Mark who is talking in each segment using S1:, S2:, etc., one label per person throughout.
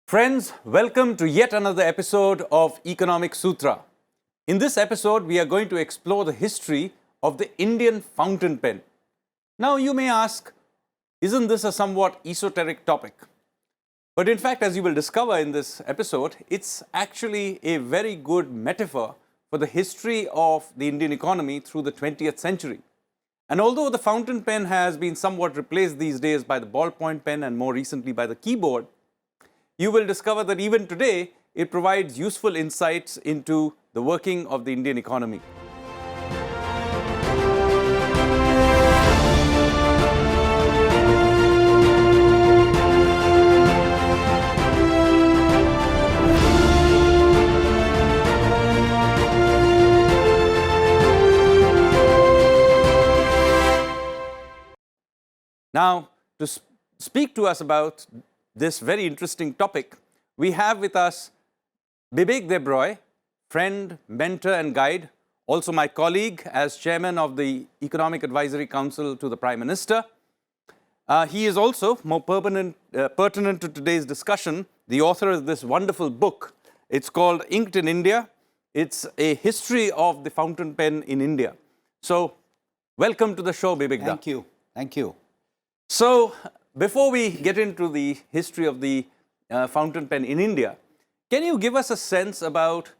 S1: Friends, welcome to yet another episode of Economic Sutra. In this episode, we are going to explore the history of the Indian fountain pen. Now, you may ask, isn't this a somewhat esoteric topic? But in fact, as you will discover in this episode, it's actually a very good metaphor for the history of the Indian economy through the 20th century. And although the fountain pen has been somewhat replaced these days by the ballpoint pen and more recently by the keyboard, you will discover that even today, it provides useful insights into the working of the Indian economy. Now, to speak to us about this very interesting topic, we have with us Bibek Debroy, friend, mentor and guide, also my colleague as chairman of the Economic Advisory Council to the Prime Minister. He is also, more pertinent to today's discussion, the author of this wonderful book. It's called InkedIndia. It's a history of the fountain pen in India. So, welcome to the show, Bibek.
S2: Thank you. Thank you.
S1: So, before we get into the history of the fountain pen in India, can you give us a sense about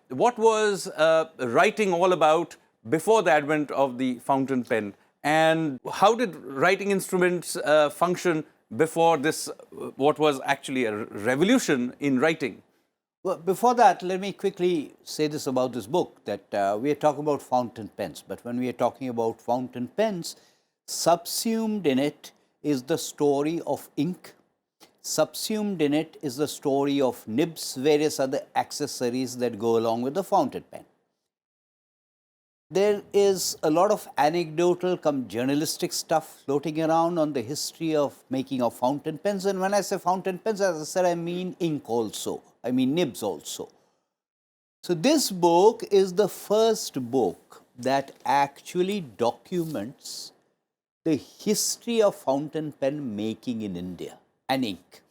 S1: what was writing all about before the advent of the fountain pen, and how did writing instruments function before this, what was actually a revolution in writing?
S2: Well, before that, let me quickly say this about this book, that we are talking about fountain pens, but when we are talking about fountain pens, subsumed in it is the story of ink. Subsumed in it is the story of nibs, various other accessories that go along with the fountain pen. There is a lot of anecdotal come journalistic stuff floating around on the history of making of fountain pens. And when I say fountain pens, as I said, I mean ink also. I mean nibs also. So this book is the first book that actually documents the history of fountain pen making in India and ink.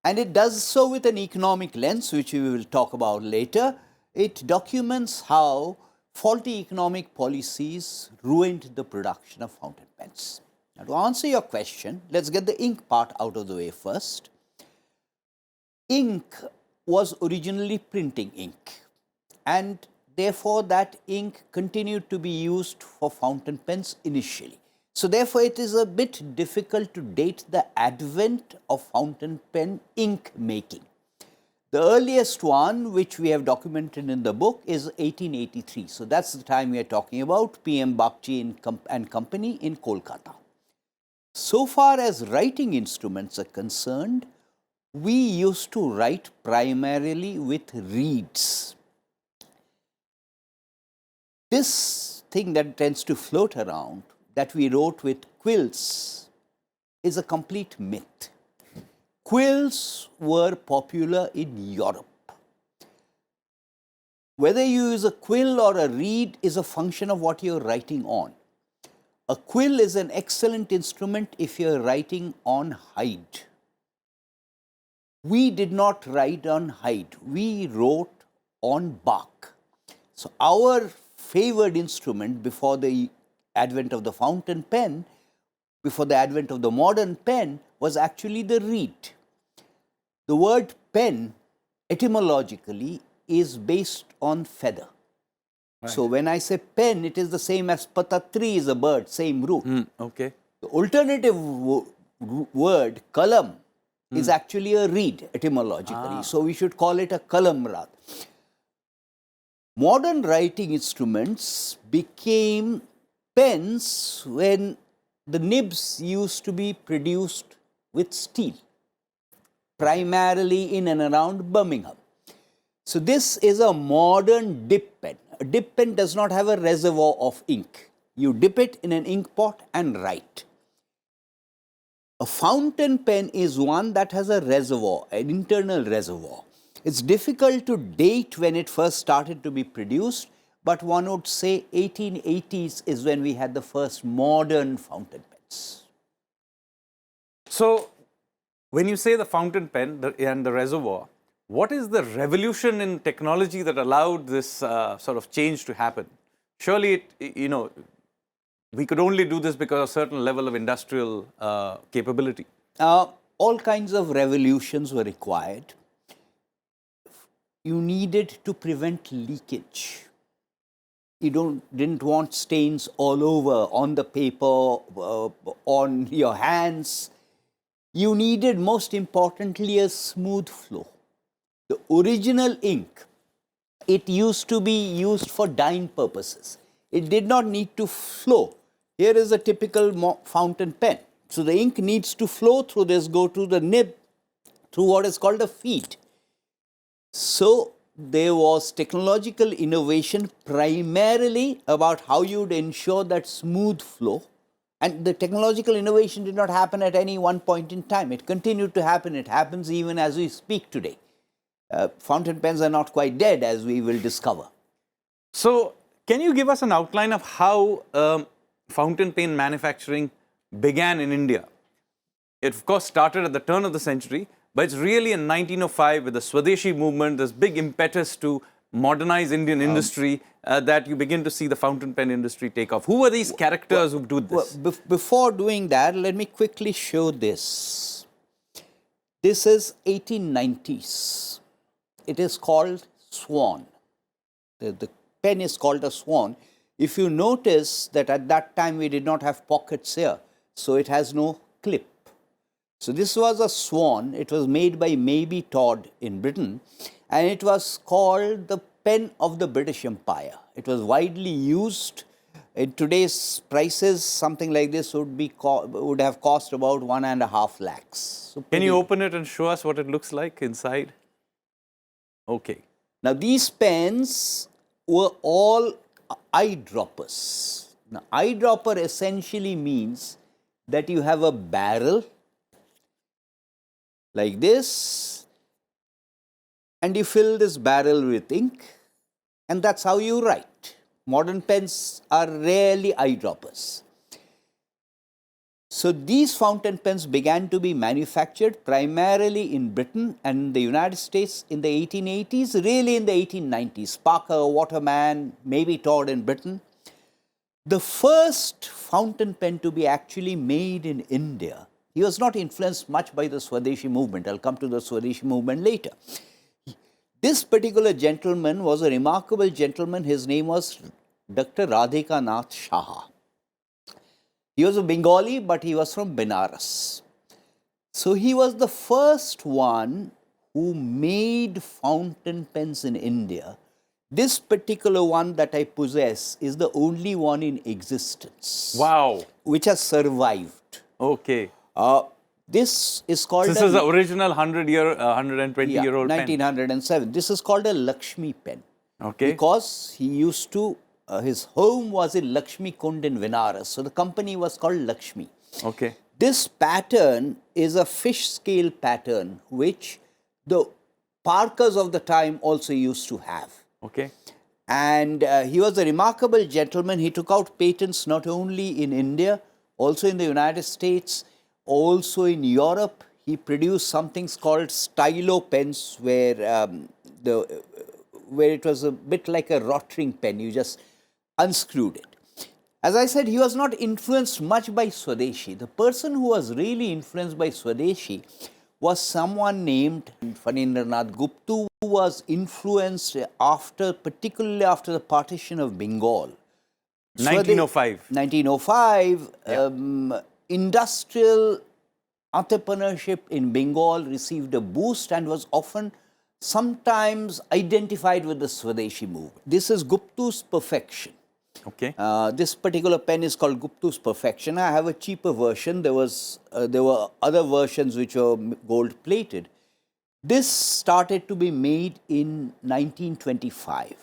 S2: And it does so with an economic lens, which we will talk about later. It documents how faulty economic policies ruined the production of fountain pens. Now, to answer your question, let's get the ink part out of the way first. Ink was originally printing ink, and therefore that ink continued to be used for fountain pens initially. So, therefore, it is a bit difficult to date the advent of fountain pen ink making. The earliest one, which we have documented in the book, is 1883. So, that is the time we are talking about, P.M. Bagchi and Company in Kolkata. So far as writing instruments are concerned, we used to write primarily with reeds. This thing that tends to float around, that we wrote with quills, is a complete myth. Quills were popular in Europe. Whether you use a quill or a reed is a function of what you are writing on. A quill is an excellent instrument if you are writing on hide. We did not write on hide, we wrote on bark. So, our favored instrument before the advent of the fountain pen, before the advent of the modern pen, was actually the reed. The word pen etymologically is based on feather. Right. So, when I say pen, it is the same as patatri is a bird, same root.
S1: Okay.
S2: The alternative word, kalam, is actually a reed etymologically. So, we should call it a kalam rather. Modern writing instruments became pens when the nibs used to be produced with steel, primarily in and around Birmingham. So, this is a modern dip pen. A dip pen does not have a reservoir of ink. You dip it in an ink pot and write. A fountain pen is one that has a reservoir, an internal reservoir. It's difficult to date when it first started to be produced, but one would say 1880s is when we had the first modern fountain pens.
S1: So, When you say the fountain pen and the reservoir, what is the revolution in technology that allowed this sort of change to happen? Surely, we could only do this because of a certain level of industrial capability.
S2: All kinds of revolutions were required. You needed to prevent leakage. You didn't want stains all over on the paper, on your hands. You needed, most importantly, a smooth flow. The original ink, it used to be used for dyeing purposes. It did not need to flow. Here is a typical fountain pen. So the ink needs to flow through this, go to the nib, through what is called a feed. So there was technological innovation primarily about how you would ensure that smooth flow. And the technological innovation did not happen at any one point in time. It continued to happen. It happens even as we speak today. Fountain pens are not quite dead, as we will discover.
S1: So, can you give us an outline of how fountain pen manufacturing began in India? It, of course, started at the turn of the century, but it's really in 1905 with the Swadeshi movement, this big impetus to modernize Indian industry, that you begin to see the fountain pen industry take off. Who are these characters who do this?
S2: Before doing that, let me quickly show this. This is 1890s. It is called Swan. The pen is called a Swan. If you notice that at that time we did not have pockets here, so it has no clip. So this was a Swan. It was made by Maybe Todd in Britain, and it was called the pen of the British Empire. It was widely used. In today's prices, something like this would have cost about 1.5 lakhs. So
S1: can you open it and show us what it looks like inside? Okay.
S2: Now these pens were all eyedroppers. Now eyedropper essentially means that you have a barrel like this, and you fill this barrel with ink, and that's how you write. Modern pens are rarely eyedroppers. So these fountain pens began to be manufactured primarily in Britain and the United States in the 1880s, really in the 1890s. Parker, Waterman, Maybe Todd in Britain. The first fountain pen to be actually made in India, he was not influenced much by the Swadeshi movement. I'll come to the Swadeshi movement later. This particular gentleman was a remarkable gentleman. His name was Dr. Radhika Nath Shah. He was a Bengali, but he was from Benares. So he was the first one who made fountain pens in India. This particular one that I possess is the only one in existence.
S1: Wow.
S2: Which has survived.
S1: Okay.
S2: This is called...
S1: This is the original 120-year-old pen.
S2: 1907. This is called a Lakshmi pen.
S1: Okay.
S2: Because he used to... his home was in Lakshmi Kund in Benares. So the company was called Lakshmi.
S1: Okay.
S2: This pattern is a fish scale pattern which the Parkers of the time also used to have.
S1: Okay.
S2: And he was a remarkable gentleman. He took out patents not only in India, also in the United States, also in Europe. He produced something called stylo pens where it was a bit like a rotring pen. You just unscrewed it. As I said, he was not influenced much by Swadeshi. The person who was really influenced by Swadeshi was someone named Fanindranath Gupta, who was influenced particularly after the partition of Bengal.
S1: 1905.
S2: 1905, industrial entrepreneurship in Bengal received a boost and was often sometimes identified with the Swadeshi movement. This is Gupta's Perfection.
S1: Okay.
S2: This particular pen is called Gupta's Perfection. I have a cheaper version. There were other versions which were gold plated. This started to be made in 1925.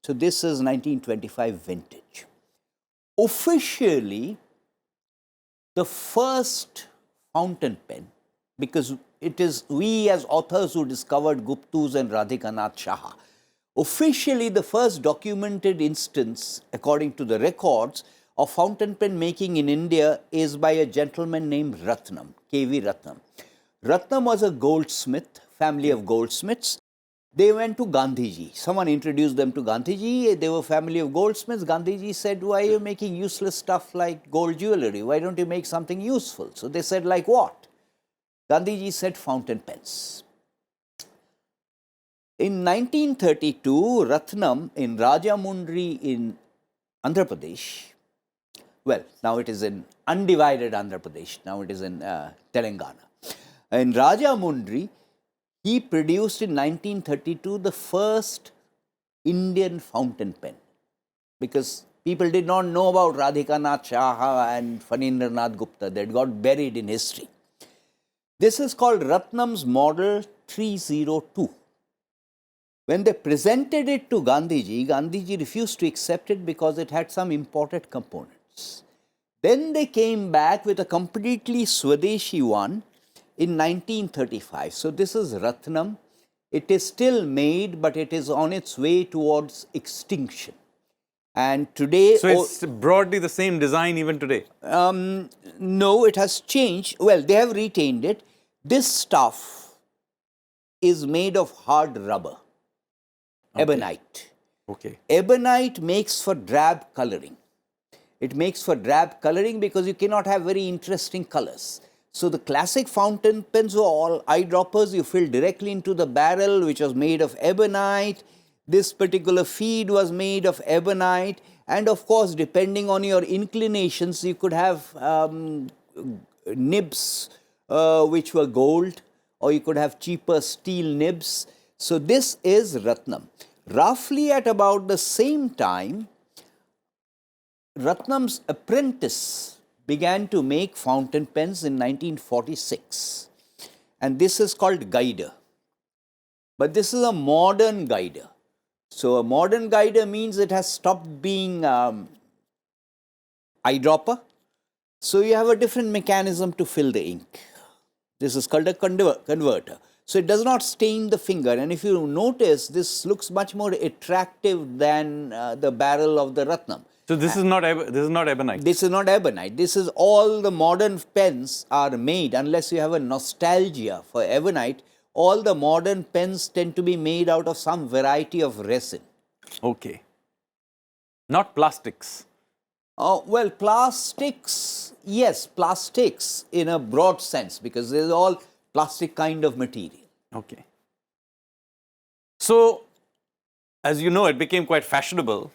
S2: So this is 1925 vintage. Officially, the first fountain pen, because it is we as authors who discovered Gupta's and Radhika Nath Shah. Officially, the first documented instance, according to the records, of fountain pen making in India is by a gentleman named Ratnam, K.V. Ratnam. Ratnam was a goldsmith, family of goldsmiths. They went to Gandhiji. Someone introduced them to Gandhiji. They were a family of goldsmiths. Gandhiji said, why are you making useless stuff like gold jewelry? Why don't you make something useful? So they said, like what? Gandhiji said, fountain pens. In 1932, Ratnam in Rajamundry in Andhra Pradesh, well, now it is in undivided Andhra Pradesh, now it is in Telangana. In Rajamundry, he produced in 1932 the first Indian fountain pen, because people did not know about Radhika Nath Shah and Fanindranath Gupta. They had got buried in history. This is called Ratnam's Model 302. When they presented it to Gandhiji, Gandhiji refused to accept it because it had some imported components. Then they came back with a completely Swadeshi one in 1935. So this is Ratnam. It is still made, but it is on its way towards extinction. And today...
S1: So it's broadly the same design even today?
S2: No, it has changed. Well, they have retained it. This stuff is made of hard rubber, ebonite.
S1: Okay.
S2: Ebonite makes for drab coloring. It makes for drab coloring because you cannot have very interesting colors. So the classic fountain pens were all eyedroppers. You fill directly into the barrel, which was made of ebonite. This particular feed was made of ebonite. And of course, depending on your inclinations, you could have nibs which were gold, or you could have cheaper steel nibs. So this is Ratnam. Roughly at about the same time, Ratnam's apprentice began to make fountain pens in 1946. And this is called guider. But this is a modern guider. So a modern guider means it has stopped being eyedropper. So you have a different mechanism to fill the ink. This is called a converter. So it does not stain the finger. And if you notice, this looks much more attractive than the barrel of the Ratnam.
S1: So this is not ebonite?
S2: This is not ebonite. This is all the modern pens are made, unless you have a nostalgia for ebonite. All the modern pens tend to be made out of some variety of resin.
S1: Okay. Not plastics?
S2: Well, plastics, yes, plastics in a broad sense, because there's all plastic kind of material.
S1: Okay. So, as you know, it became quite fashionable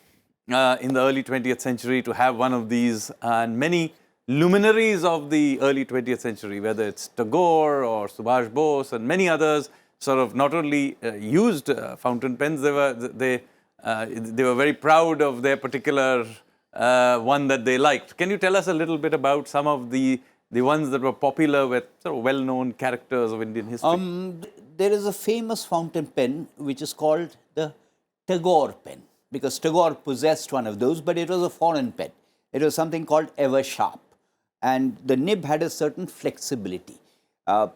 S1: in the early 20th century to have one of these, and many luminaries of the early 20th century, whether it's Tagore or Subhash Bose and many others, sort of not only used fountain pens, they were very proud of their particular one that they liked. Can you tell us a little bit about some of the ones that were popular with sort of well-known characters of Indian history?
S2: There is a famous fountain pen which is called the Tagore pen, because Tagore possessed one of those, but it was a foreign pen. It was something called Ever Sharp, and the nib had a certain flexibility. The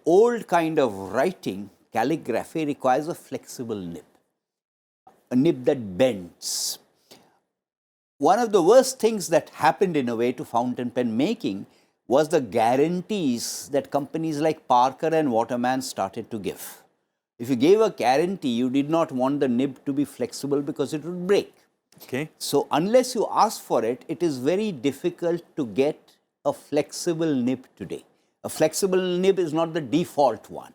S2: old kind of writing, calligraphy, requires a flexible nib, a nib that bends. One of the worst things that happened in a way to fountain pen making was the guarantees that companies like Parker and Waterman started to give. If you gave a guarantee, you did not want the nib to be flexible because it would break.
S1: Okay.
S2: So unless you ask for it, it is very difficult to get a flexible nib today. A flexible nib is not the default one.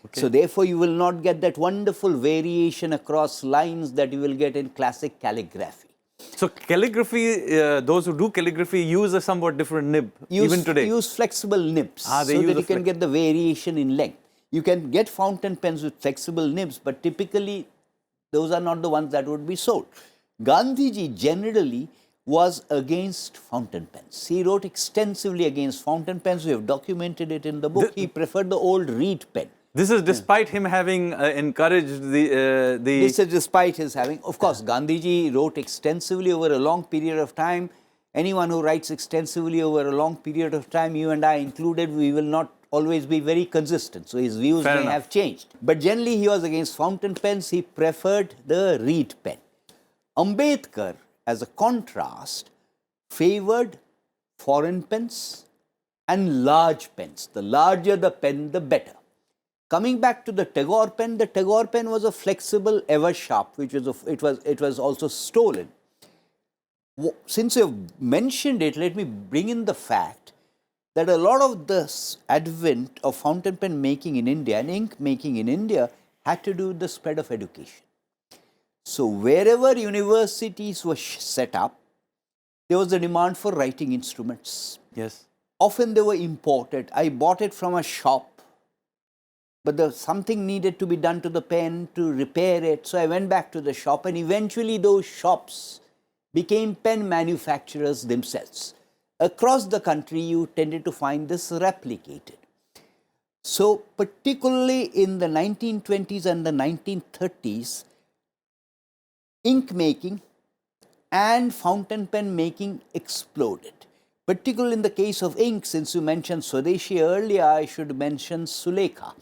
S2: Okay. So therefore, you will not get that wonderful variation across lines that you will get in classic calligraphy.
S1: So calligraphy, those who do calligraphy use a somewhat different nib even today?
S2: Use flexible nibs so that you can get the variation in length. You can get fountain pens with flexible nibs, but typically those are not the ones that would be sold. Gandhiji generally was against fountain pens. He wrote extensively against fountain pens. We have documented it in the book. He preferred the old reed pen.
S1: This is despite him having encouraged the...
S2: This is despite his having... Of course, Gandhiji wrote extensively over a long period of time. Anyone who writes extensively over a long period of time, you and I included, we will not always be very consistent. So his views may have changed. But generally, he was against fountain pens. He preferred the reed pen. Ambedkar, as a contrast, favored foreign pens and large pens. The larger the pen, the better. Coming back to the Tagore pen was a flexible, ever sharp, which it was also stolen. Since you've mentioned it, let me bring in the fact that a lot of this advent of fountain pen making in India and ink making in India had to do with the spread of education. So wherever universities were set up, there was a demand for writing instruments.
S1: Yes.
S2: Often they were imported. I bought it from a shop, but something needed to be done to the pen to repair it. So I went back to the shop, and eventually those shops became pen manufacturers themselves. Across the country, you tended to find this replicated. So particularly in the 1920s and the 1930s, ink making and fountain pen making exploded. Particularly in the case of ink, since you mentioned Swadeshi earlier, I should mention Sulekha,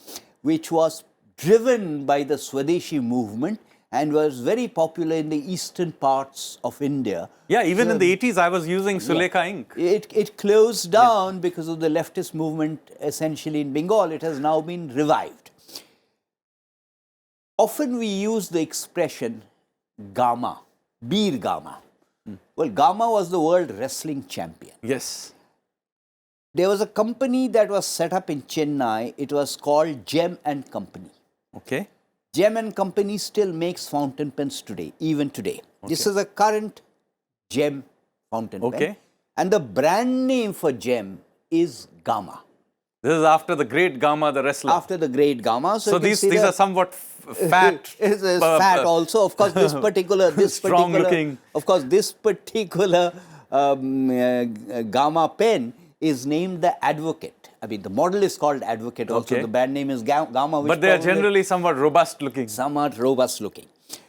S2: which was driven by the Swadeshi movement and was very popular in the eastern parts of India.
S1: Yeah, even in the 80s, I was using Sulekha ink.
S2: It closed down because of the leftist movement essentially in Bengal. It has now been revived. Often we use the expression Gama, Bir Gama. Well, Gama was the world wrestling champion.
S1: Yes.
S2: There was a company that was set up in Chennai. It was called Gem and Company.
S1: Okay.
S2: Gem and Company still makes fountain pens today, even today. Okay. This is a current Gem fountain pen. And the brand name for Gem is Gama.
S1: This is after the great Gama, the wrestler.
S2: After the great Gama.
S1: So these are somewhat fat.
S2: It's fat also. Of course, this particular
S1: looking.
S2: Of course, this particular Gama pen is named the Advocate. I mean, the model is called Advocate also. The brand name is Gama.
S1: But they are generally somewhat robust looking.
S2: Somewhat robust looking.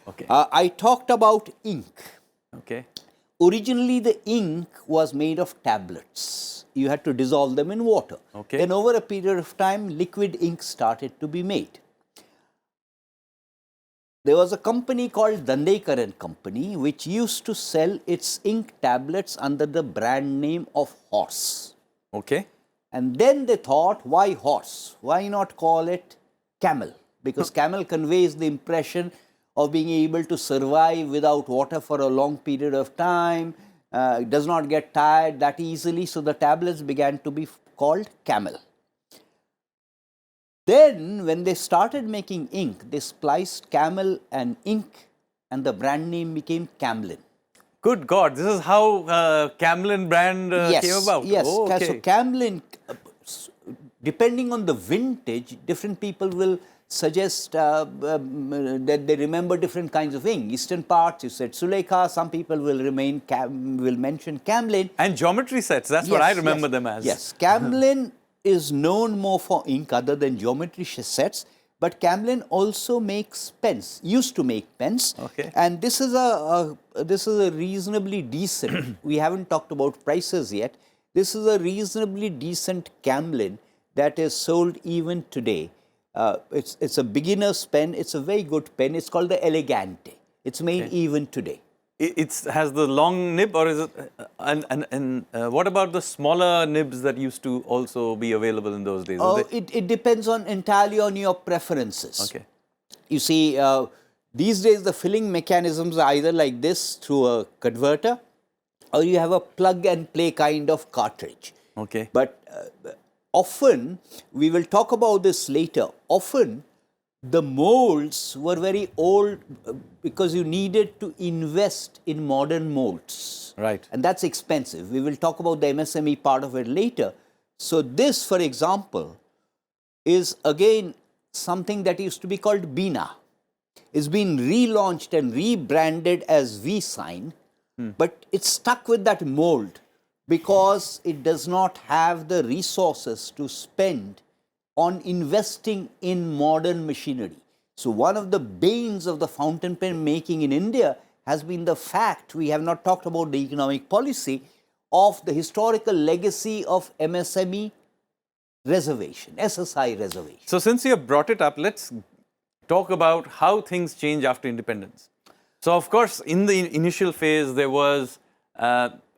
S1: Okay.
S2: I talked about ink.
S1: Okay.
S2: Originally, the ink was made of tablets. You had to dissolve them in water.
S1: Okay.
S2: Then over a period of time, liquid ink started to be made. There was a company called Dandekar and Company which used to sell its ink tablets under the brand name of Horse.
S1: Okay.
S2: And then they thought, why horse? Why not call it camel? Because camel conveys the impression of being able to survive without water for a long period of time, does not get tired that easily. So the tablets began to be called camel. Then when they started making ink, they spliced camel and ink, and the brand name became Camlin.
S1: Good God, this is how Camlin brand came about.
S2: Yes,
S1: oh, okay.
S2: So Camlin, depending on the vintage, different people will suggest that they remember different kinds of ink. Eastern parts, you said Sulekha, some people will mention Camlin.
S1: And geometry sets, that's what I remember them as.
S2: Yes, Camlin is known more for ink other than geometry sets. But Camlin also makes pens, used to make pens.
S1: Okay.
S2: And this is a reasonably decent, we haven't talked about prices yet. This is a reasonably decent Camlin that is sold even today. It's a beginner's pen, it's a very good pen, it's called the Elegante. It's made even today.
S1: It has the long nib, or is it? And what about the smaller nibs that used to also be available in those days?
S2: Oh, it depends entirely on your preferences.
S1: Okay.
S2: You see, these days the filling mechanisms are either like this through a converter, or you have a plug and play kind of cartridge.
S1: Okay.
S2: But often, we will talk about this later, often the molds were very old because you needed to invest in modern molds.
S1: Right.
S2: And that's expensive. We will talk about the MSME part of it later. So this, for example, is again something that used to be called Bina. It's been relaunched and rebranded as V-Sign, but it's stuck with that mold because it does not have the resources to spend on investing in modern machinery. So one of the banes of the fountain pen making in India has been the fact, we have not talked about the economic policy, of the historical legacy of MSME reservation, SSI reservation.
S1: So since you have brought it up, let's talk about how things change after independence. So of course, in the initial phase, there was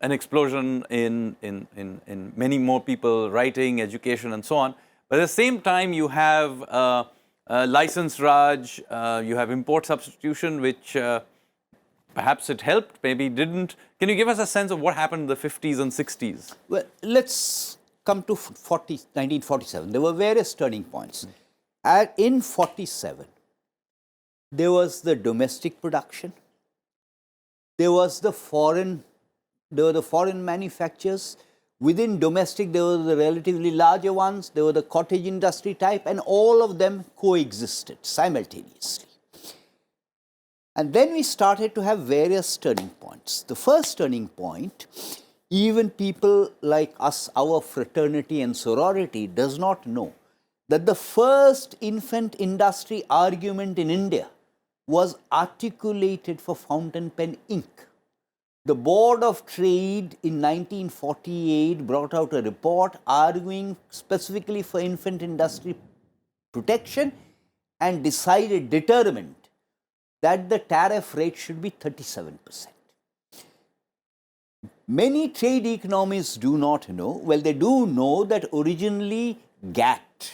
S1: an explosion in many more people writing, education, and so on. But at the same time, you have license Raj, you have import substitution, which perhaps it helped, maybe didn't. Can you give us a sense of what happened in the 50s and 60s?
S2: Well, let's come to 1947. There were various turning points. In 47, there was the domestic production. There was the foreign manufacturers. Within domestic, there were the relatively larger ones. There were the cottage industry type, and all of them coexisted simultaneously. And then we started to have various turning points. The first turning point, even people like us, our fraternity and sorority, does not know that the first infant industry argument in India was articulated for fountain pen ink. The Board of Trade in 1948 brought out a report arguing specifically for infant industry protection and determined that the tariff rate should be 37%. Many trade economists do not know, well, they do know that originally GATT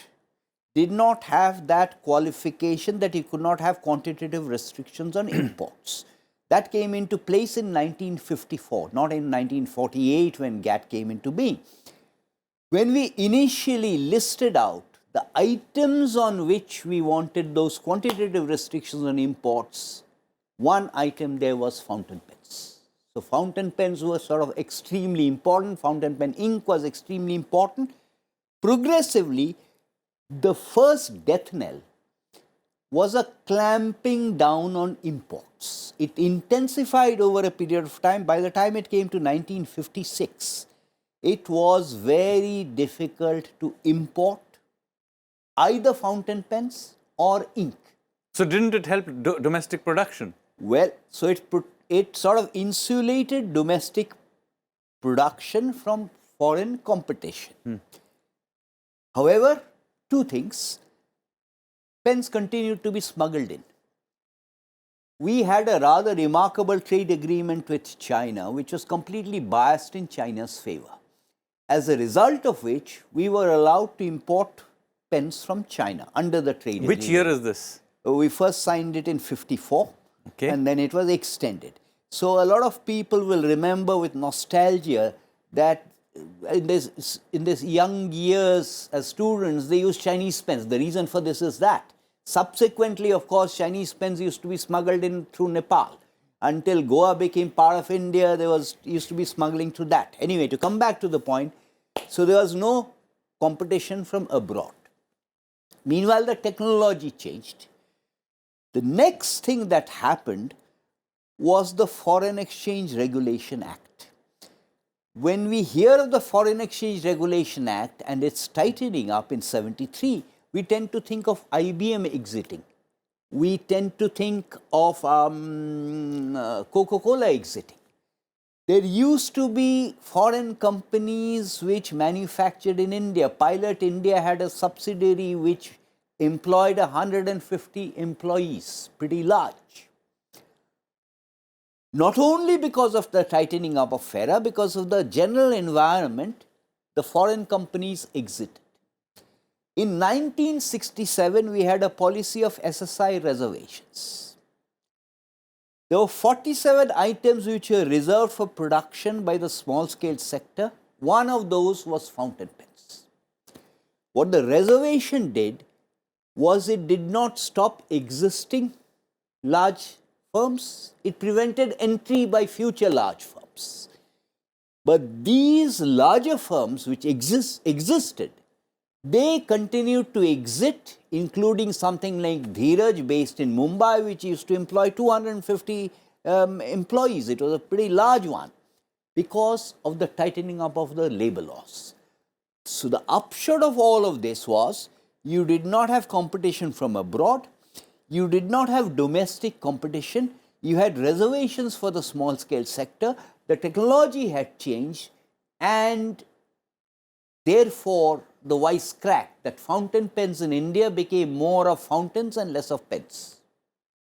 S2: did not have that qualification that you could not have quantitative restrictions on imports. That came into place in 1954, not in 1948 when GATT came into being. When we initially listed out the items on which we wanted those quantitative restrictions on imports, one item there was fountain pens. So fountain pens were sort of extremely important. Fountain pen ink was extremely important. Progressively, the first death knell was a clamping down on imports. It intensified over a period of time. By the time it came to 1956, it was very difficult to import either fountain pens or ink.
S1: So didn't it help domestic production?
S2: Well, so it sort of insulated domestic production from foreign competition. However, two things. Pens continued to be smuggled in. We had a rather remarkable trade agreement with China, which was completely biased in China's favor. As a result of which, we were allowed to import pens from China under the trade agreement.
S1: Which year is this?
S2: We first signed it in 54,
S1: okay,
S2: and then it was extended. So a lot of people will remember with nostalgia that in this young years as students, they used Chinese pens. The reason for this is that. Subsequently, of course, Chinese pens used to be smuggled in through Nepal. Until Goa became part of India, there used to be smuggling through that. Anyway, to come back to the point, so there was no competition from abroad. Meanwhile, the technology changed. The next thing that happened was the Foreign Exchange Regulation Act. When we hear of the Foreign Exchange Regulation Act and its tightening up in 73, we tend to think of IBM exiting. We tend to think of Coca-Cola exiting. There used to be foreign companies which manufactured in India. Pilot India had a subsidiary which employed 150 employees, pretty large. Not only because of the tightening up of FERA, because of the general environment, the foreign companies exited. In 1967, we had a policy of SSI reservations. There were 47 items which were reserved for production by the small-scale sector. One of those was fountain pens. What the reservation did was it did not stop existing large firms. It prevented entry by future large firms. But these larger firms which existed, they continued to exist, including something like Dheeraj based in Mumbai, which used to employ 250 employees. It was a pretty large one because of the tightening up of the labor laws. So the upshot of all of this was you did not have competition from abroad, you did not have domestic competition, you had reservations for the small scale sector, the technology had changed, and therefore the wise crack that fountain pens in India became more of fountains and less of pens.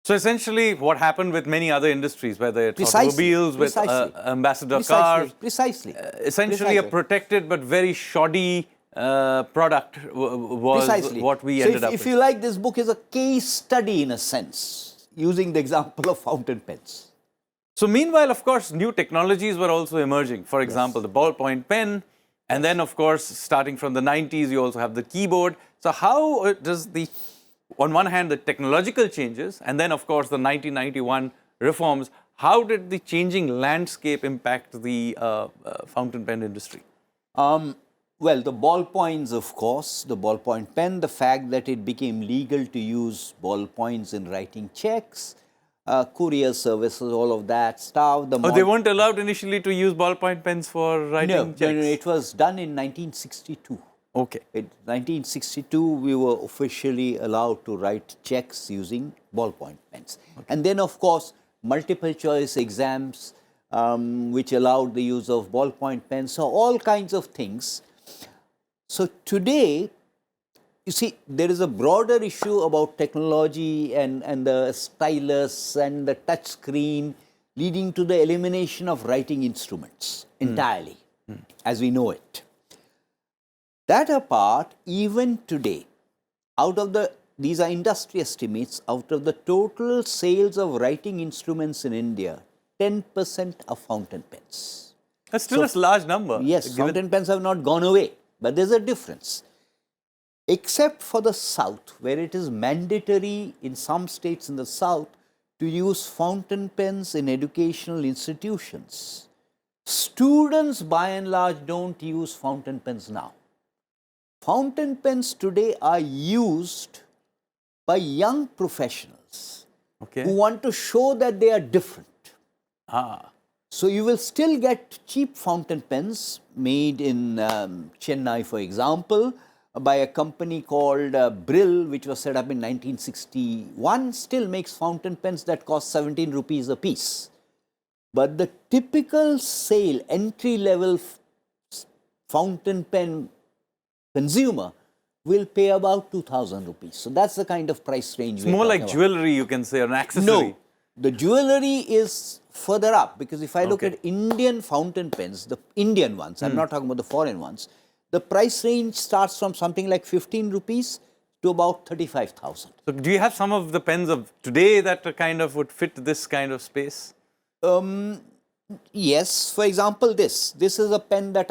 S1: So essentially, what happened with many other industries, whether it's
S2: Precisely,
S1: automobiles, with ambassador cars,
S2: Precisely.
S1: essentially a protected but very shoddy product was
S2: Precisely.
S1: what we
S2: So
S1: ended up with.
S2: if you like, this book is a case study in a sense, using the example of fountain pens.
S1: So meanwhile, of course, new technologies were also emerging. For example, the ballpoint pen, and then, of course, starting from the 90s, you also have the keyboard. So how does the, on one hand, the technological changes, and then, of course, the 1991 reforms, how did the changing landscape impact the fountain pen industry?
S2: Well, the ballpoints, of course, the ballpoint pen, the fact that it became legal to use ballpoints in writing checks, courier services, all of that stuff.
S1: Oh, they weren't allowed initially to use ballpoint pens for writing checks?
S2: No, it was done in 1962.
S1: Okay.
S2: In 1962, we were officially allowed to write checks using ballpoint pens. Okay. And then, of course, multiple choice exams, which allowed the use of ballpoint pens, so all kinds of things. So today, you see, there is a broader issue about technology and the stylus and the touch screen leading to the elimination of writing instruments entirely, as we know it. That apart, even today, out of the, these are industry estimates, out of the total sales of writing instruments in India, 10% are fountain pens.
S1: That's still a large number.
S2: Yes, fountain pens have not gone away, but there's a difference. Except for the South, where it is mandatory in some states in the South to use fountain pens in educational institutions. Students, by and large, don't use fountain pens now. Fountain pens today are used by young professionals who want to show that they are different. So you will still get cheap fountain pens made in Chennai, for example, by a company called Brill, which was set up in 1961, still makes fountain pens that cost 17 rupees a piece. But the typical sale, entry-level fountain pen consumer will pay about 2,000 rupees. So that's the kind of price range.
S1: It's more like jewelry, you can say, or an accessory.
S2: No, the jewelry is further up, because if I look at Indian fountain pens, the Indian ones, I'm not talking about the foreign ones, the price range starts from something like 15 rupees to about 35,000.
S1: So do you have some of the pens of today that kind of would fit this kind of space?
S2: Yes, for example, this is a pen that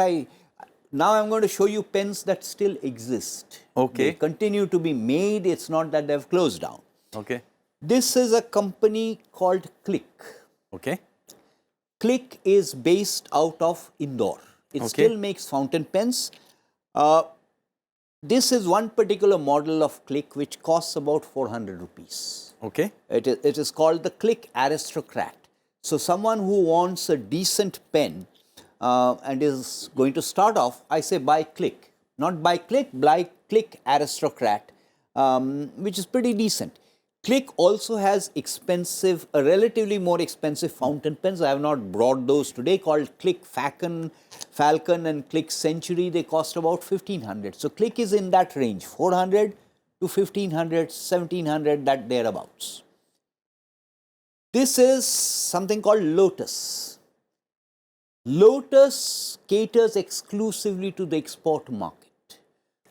S2: now I'm going to show you pens that still exist.
S1: Okay.
S2: They continue to be made, it's not that they've closed down.
S1: Okay.
S2: This is a company called Click.
S1: Okay.
S2: Click is based out of Indore. It still makes fountain pens. This is one particular model of Click which costs about 400 rupees.
S1: Okay.
S2: It is called the Click Aristocrat. So someone who wants a decent pen and is going to start off, I say buy Click. Not buy Click, buy Click Aristocrat, which is pretty decent. Click also has expensive, relatively more expensive fountain pens. I have not brought those today, called Click Falcon and Click Century. They cost about 1,500. So Click is in that range, 400 to 1,500, 1,700, that thereabouts. This is something called Lotus. Lotus caters exclusively to the export market.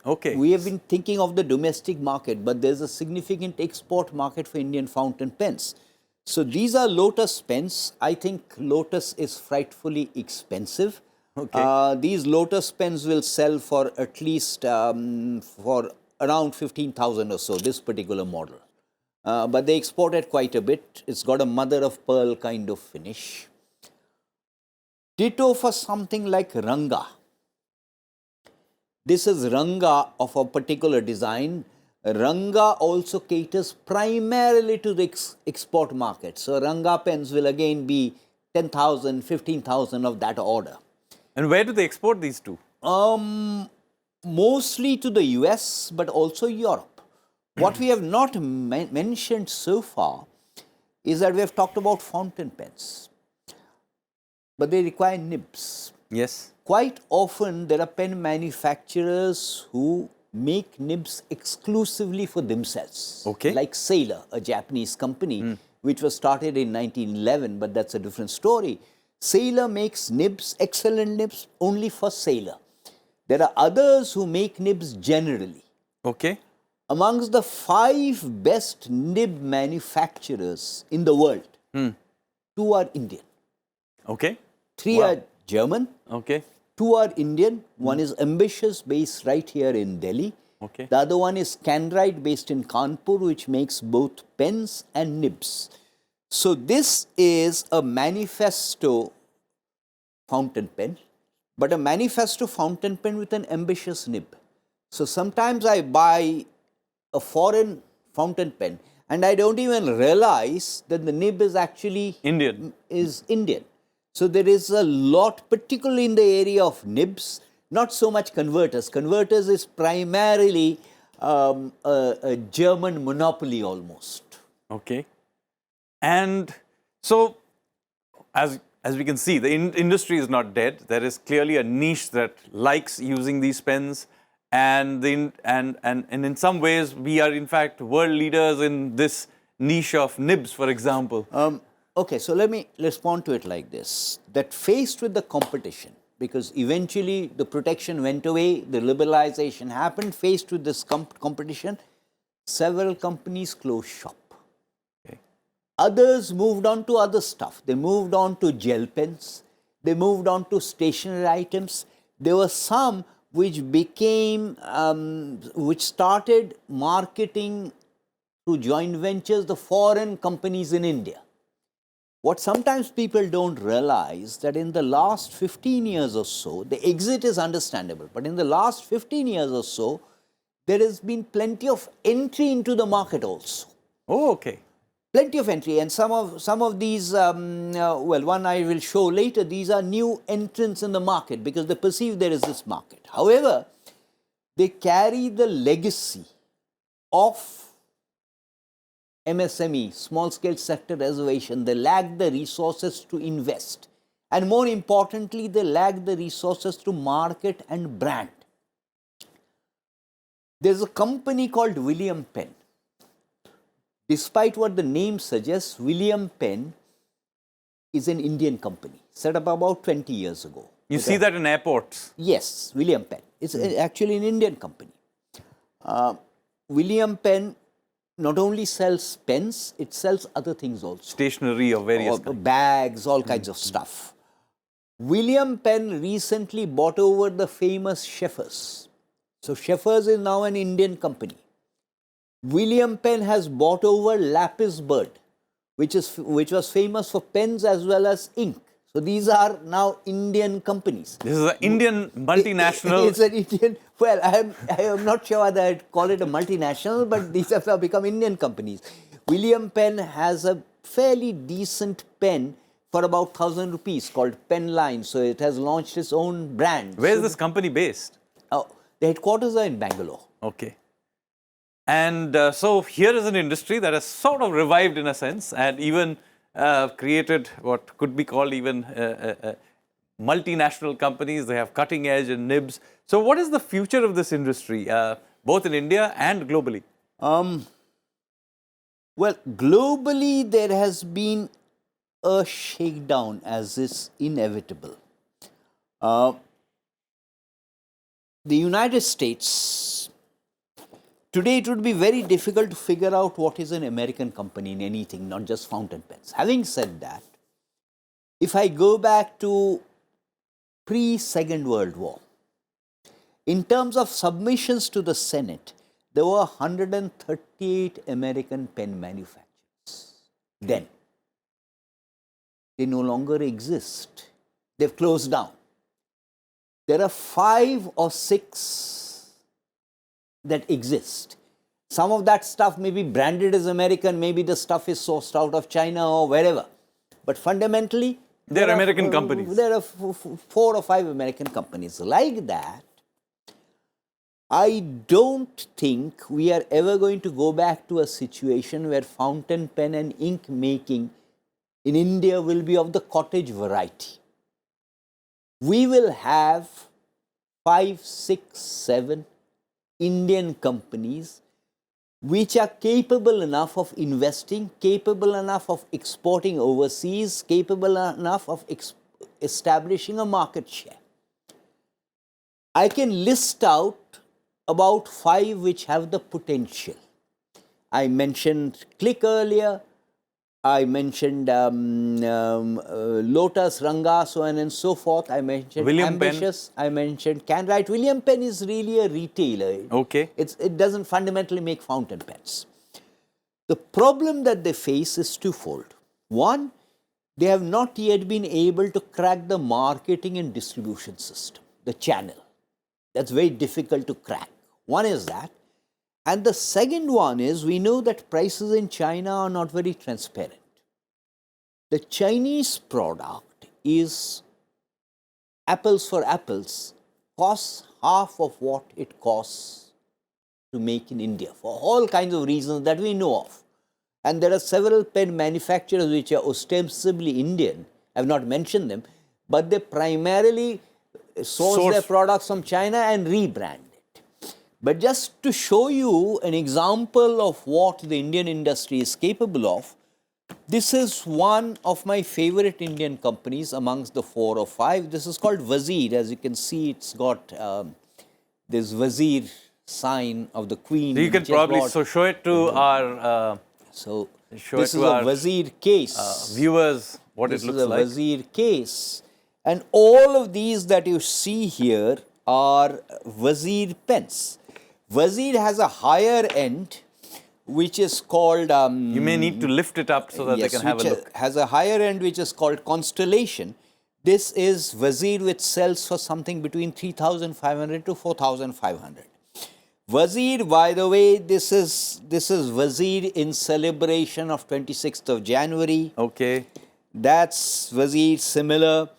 S1: Okay.
S2: We have been thinking of the domestic market, but there's a significant export market for Indian fountain pens. So these are Lotus pens. I think Lotus is frightfully expensive. Okay. These Lotus pens will sell for at least for around 15,000 or so, this particular model. But they export it quite a bit. It's got a mother of pearl kind of finish. Ditto for something like Ranga. This is Ranga of a particular design. Ranga also caters primarily to the export market. So Ranga pens will again be 10,000, 15,000 of that order.
S1: And where do they export these to?
S2: Mostly to the US, but also Europe. What we have not mentioned so far is that we have talked about fountain pens, but they require nibs.
S1: Yes.
S2: Quite often there are pen manufacturers who make nibs exclusively for themselves.
S1: Okay.
S2: Like Sailor, a Japanese company, which was started in 1911, but that's a different story. Sailor makes nibs, excellent nibs, only for Sailor. There are others who make nibs generally.
S1: Okay.
S2: Amongst the 5 best nib manufacturers in the world, 2 are Indian.
S1: Okay.
S2: 3 are German,
S1: Okay.
S2: 2 are Indian. One is Ambitious, based right here in Delhi.
S1: Okay.
S2: The other one is Canrite, based in Kanpur, which makes both pens and nibs. So this is a manifesto fountain pen, but a manifesto fountain pen with an ambitious nib. So sometimes I buy a foreign fountain pen and I don't even realize that the nib is actually
S1: Indian.
S2: Indian. So there is a lot, particularly in the area of nibs, not so much converters. Converters is primarily a German monopoly almost.
S1: Okay. And so, as we can see, the industry is not dead. There is clearly a niche that likes using these pens, and in some ways, we are in fact world leaders in this niche of nibs, for example.
S2: Okay, so let me respond to it like this. That faced with the competition, because eventually the protection went away, the liberalization happened, faced with this competition, several companies closed shop.
S1: Okay.
S2: Others moved on to other stuff. They moved on to gel pens. They moved on to stationery items. There were some which became, which started marketing through joint ventures, the foreign companies in India. What sometimes people don't realize that in the last 15 years or so, the exit is understandable, but in the last 15 years or so, there has been plenty of entry into the market also.
S1: Oh, okay.
S2: Plenty of entry, and some of these, well, one I will show later, these are new entrants in the market because they perceive there is this market. However, they carry the legacy of MSME, small scale sector reservation. They lack the resources to invest. And more importantly, they lack the resources to market and brand. There's a company called William Penn. Despite what the name suggests, William Penn is an Indian company, set up about 20 years ago.
S1: You see that in airports?
S2: Yes, William Penn. It's actually an Indian company. William Penn not only sells pens, it sells other things also.
S1: Stationery of various kinds.
S2: Bags, all kinds of stuff. William Penn recently bought over the famous Sheffers. So Sheffers is now an Indian company. William Penn has bought over Lapis Bird, which was famous for pens as well as ink. So these are now Indian companies.
S1: This is an Indian multinational.
S2: It's an Indian. Well, I am not sure whether I'd call it a multinational, but these have now become Indian companies. William Penn has a fairly decent pen for about 1,000 rupees called Pen Line. So it has launched its own brand.
S1: Where is this company based?
S2: The headquarters are in Bangalore.
S1: Okay. And so here is an industry that has sort of revived in a sense and even created what could be called even multinational companies. They have cutting edge and nibs. So what is the future of this industry, both in India and globally?
S2: Well, globally there has been a shakedown, as is inevitable. The United States, today it would be very difficult to figure out what is an American company in anything, not just fountain pens. Having said that, if I go back to pre-Second World War, in terms of submissions to the Senate, there were 138 American pen manufacturers then. They no longer exist. They've closed down. There are 5 or 6 that exist. Some of that stuff may be branded as American, maybe the stuff is sourced out of China or wherever. But fundamentally,
S1: they're American companies.
S2: There are 4 or 5 American companies. Like that, I don't think we are ever going to go back to a situation where fountain pen and ink making in India will be of the cottage variety. We will have 5, 6, 7 Indian companies which are capable enough of investing, capable enough of exporting overseas, capable enough of establishing a market share. I can list out about 5 which have the potential. I mentioned Click earlier. I mentioned Lotus, Ranga, so on and so forth. I mentioned
S1: William Penn.
S2: Ambitious. I mentioned CanWrite. William Penn is really a retailer.
S1: Okay.
S2: It doesn't fundamentally make fountain pens. The problem that they face is twofold. One, they have not yet been able to crack the marketing and distribution system, the channel. That's very difficult to crack. One is that. And the second one is, we know that prices in China are not very transparent. The Chinese product is apples for apples, costs half of what it costs to make in India for all kinds of reasons that we know of. And there are several pen manufacturers which are ostensibly Indian. I have not mentioned them, but they primarily source their products from China and rebrand. But just to show you an example of what the Indian industry is capable of, this is one of my favorite Indian companies amongst the 4 or 5. This is called Wazir. As you can see, it's got this Wazir sign of the Queen.
S1: So you can probably show it to our
S2: this is a Wazir case.
S1: Viewers, what it looks like.
S2: This is a Wazir case. And all of these that you see here are Wazir pens. Wazir has a higher end, which is called...
S1: you may need to lift it up so that they can have a look.
S2: Has a higher end, which is called Constellation. This is Wazir, which sells for something between 3,500 to 4,500. Wazir, by the way, this is Wazir in celebration of 26th of January.
S1: Okay.
S2: That's Wazir, similar.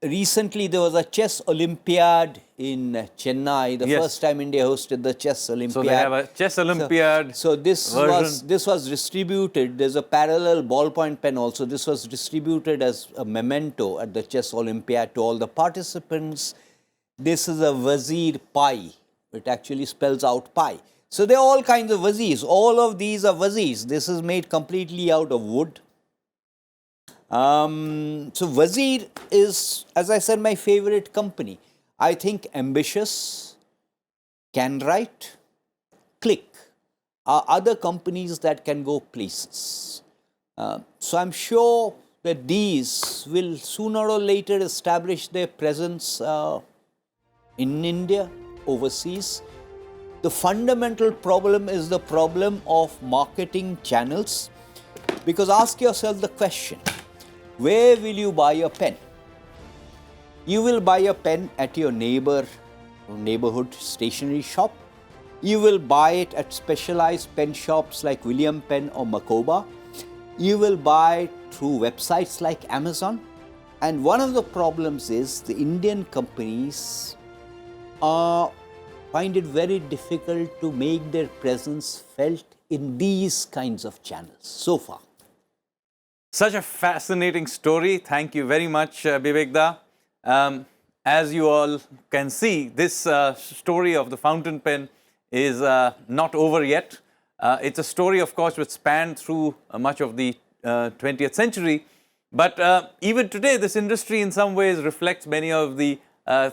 S2: Recently, there was a chess Olympiad in Chennai. The first time India hosted the chess Olympiad.
S1: So they have a chess Olympiad.
S2: So this was distributed. There's a parallel ballpoint pen also. This was distributed as a memento at the chess Olympiad to all the participants. This is a Wazir Pi. It actually spells out pi. So there are all kinds of Wazirs. All of these are Wazirs. This is made completely out of wood. So Wazir is, as I said, my favorite company. I think Ambitious, CanWrite, Click are other companies that can go places. So I'm sure that these will sooner or later establish their presence in India, overseas. The fundamental problem is the problem of marketing channels, because ask yourself the question, where will you buy a pen? You will buy a pen at your neighborhood stationery shop. You will buy it at specialized pen shops like William Penn or Makoba. You will buy it through websites like Amazon. And one of the problems is the Indian companies find it very difficult to make their presence felt in these kinds of channels so far.
S1: Such a fascinating story. Thank you very much, Bibek da. As you all can see, this story of the fountain pen is not over yet. It's a story, of course, which spanned through much of the 20th century. But even today, this industry in some ways reflects many of the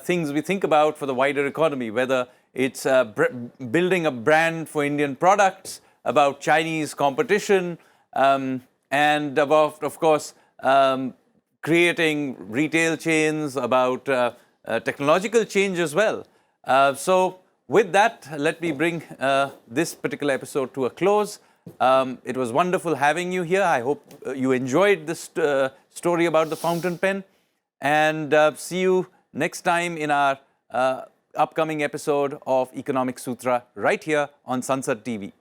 S1: things we think about for the wider economy, whether it's building a brand for Indian products, about Chinese competition, and about, of course, creating retail chains, about technological change as well. So with that, let me bring this particular episode to a close. It was wonderful having you here. I hope you enjoyed this story about the fountain pen. And see you next time in our upcoming episode of Economic Sutra right here on Sansad TV.